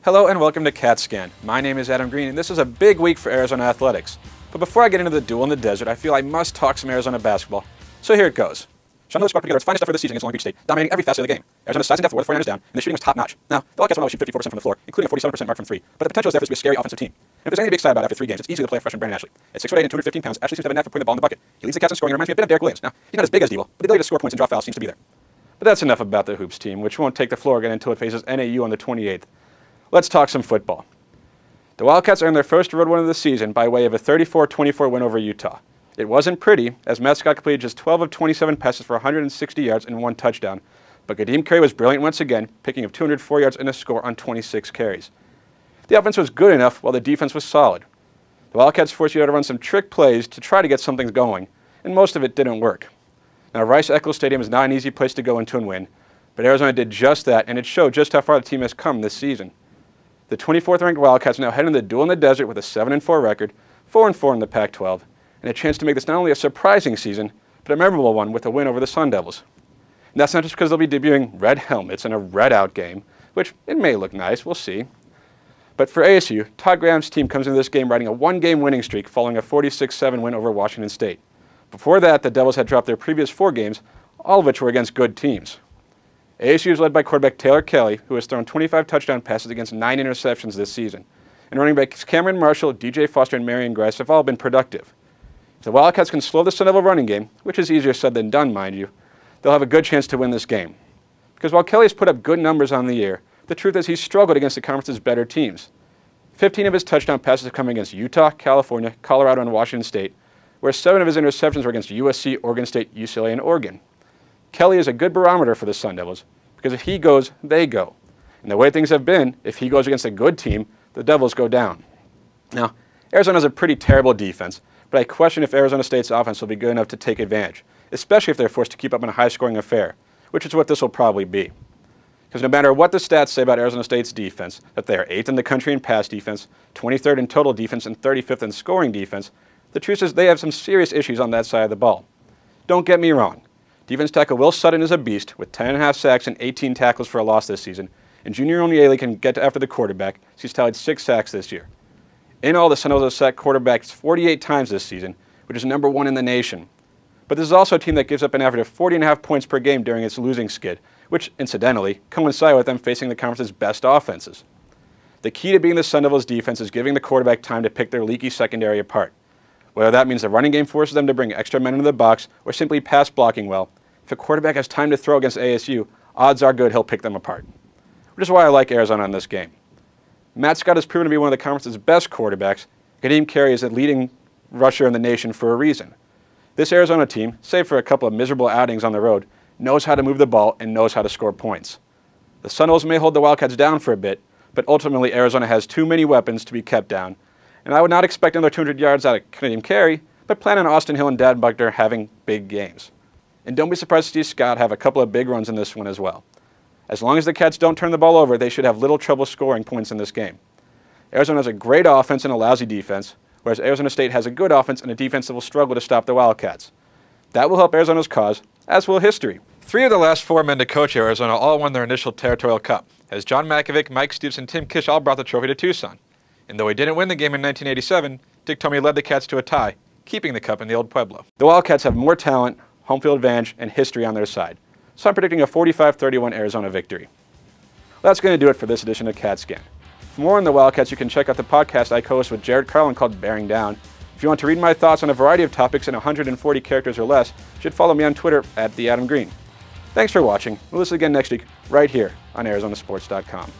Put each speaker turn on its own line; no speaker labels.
Hello and welcome to CatScan. My name is Adam Green and this is a big week for Arizona Athletics. But before I get into the duel in the desert, I feel I must talk some Arizona basketball. So here it goes. Sean Miller squad put together its finest effort of the season against Long Beach State, dominating every facet of the game. Arizona's size and depth wore the 49ers down, and the shooting was top-notch. Now, the Wildcats will only shoot 54% from the floor, including a 47% mark from three, but the potential is there for it to be a scary offensive team. And if there's anything to be excited about after 3 games, it's easy to play a freshman Brandon Ashley. At 6'8" and 215 pounds, Ashley seems to have a knack for putting the ball in the bucket. He leads the Cats in scoring and reminds me a bit of Derek Williams. Now, he's not as big as Debo, but the ability to score points and draw fouls seems to be there. But that's enough about the Hoops team, which won't take the floor again until it faces NAU on the 28th. Let's talk some football. The Wildcats earned their first road win of the season by way of a 34-24 win over Utah. It wasn't pretty, as Matt Scott completed just 12 of 27 passes for 160 yards and 1 touchdown, but Kadeem Carey was brilliant once again, picking up 204 yards and a score on 26 carries. The offense was good enough while the defense was solid. The Wildcats forced Utah to run some trick plays to try to get something going, and most of it didn't work. Now, Rice-Eccles Stadium is not an easy place to go into and win, but Arizona did just that, and it showed just how far the team has come this season. The 24th ranked Wildcats now head into the duel in the desert with a 7-4 record, 4-4 in the Pac-12, and a chance to make this not only a surprising season, but a memorable one with a win over the Sun Devils. And that's not just because they'll be debuting red helmets in a red-out game, which it may look nice, we'll see. But for ASU, Todd Graham's team comes into this game riding a 1-game winning streak following a 46-7 win over Washington State. Before that, the Devils had dropped their previous 4 games, all of which were against good teams. ASU is led by quarterback Taylor Kelly, who has thrown 25 touchdown passes against 9 interceptions this season. And running backs Cameron Marshall, DJ Foster, and Marion Grice have all been productive. If the Wildcats can slow the Sun Devil running game, which is easier said than done, mind you, they'll have a good chance to win this game. Because while Kelly has put up good numbers on the year, the truth is he's struggled against the conference's better teams. 15 of his touchdown passes have come against Utah, California, Colorado, and Washington State, whereas 7 of his interceptions were against USC, Oregon State, UCLA, and Oregon. Kelly is a good barometer for the Sun Devils, because if he goes, they go. And the way things have been, if he goes against a good team, the Devils go down. Now, Arizona has a pretty terrible defense, but I question if Arizona State's offense will be good enough to take advantage, especially if they're forced to keep up in a high-scoring affair, which is what this will probably be. Because no matter what the stats say about Arizona State's defense, that they are 8th in the country in pass defense, 23rd in total defense, and 35th in scoring defense, the truth is they have some serious issues on that side of the ball. Don't get me wrong. Defense tackle Will Sutton is a beast with 10.5 sacks and 18 tackles for a loss this season, and Junior Onieli can get after the quarterback, as he's tallied 6 sacks this year. In all, the Sun Devils have sacked quarterbacks 48 times this season, which is number 1 in the nation. But this is also a team that gives up an average of 40.5 points per game during its losing skid, which, incidentally, coincide with them facing the conference's best offenses. The key to beating the Sun Devils' defense is giving the quarterback time to pick their leaky secondary apart. Whether that means the running game forces them to bring extra men into the box or simply pass blocking well, if a quarterback has time to throw against ASU, odds are good he'll pick them apart. Which is why I like Arizona in this game. Matt Scott has proven to be one of the conference's best quarterbacks. Kadeem Carey is the leading rusher in the nation for a reason. This Arizona team, save for a couple of miserable outings on the road, knows how to move the ball and knows how to score points. The Sun Devils may hold the Wildcats down for a bit, but ultimately Arizona has too many weapons to be kept down. And I would not expect another 200 yards out of Kadeem Carey, but plan on Austin Hill and Dad Buckner having big games. And don't be surprised to see Scott have a couple of big runs in this one as well. As long as the Cats don't turn the ball over, they should have little trouble scoring points in this game. Arizona has a great offense and a lousy defense, whereas Arizona State has a good offense and a defense that will struggle to stop the Wildcats. That will help Arizona's cause, as will history. 3 of the last 4 men to coach Arizona all won their initial Territorial Cup, as John Makovic, Mike Stoops, and Tim Kish all brought the trophy to Tucson. And though he didn't win the game in 1987, Dick Tomey led the Cats to a tie, keeping the cup in the old Pueblo. The Wildcats have more talent, home field advantage, and history on their side, so I'm predicting a 45-31 Arizona victory. Well, that's going to do it for this edition of CatScan. For more on the Wildcats, you can check out the podcast I co-host with Jared Carlin called Bearing Down. If you want to read my thoughts on a variety of topics in 140 characters or less, you should follow me on Twitter @TheAdamGreen. Thanks for watching. We'll listen again next week, right here on ArizonaSports.com.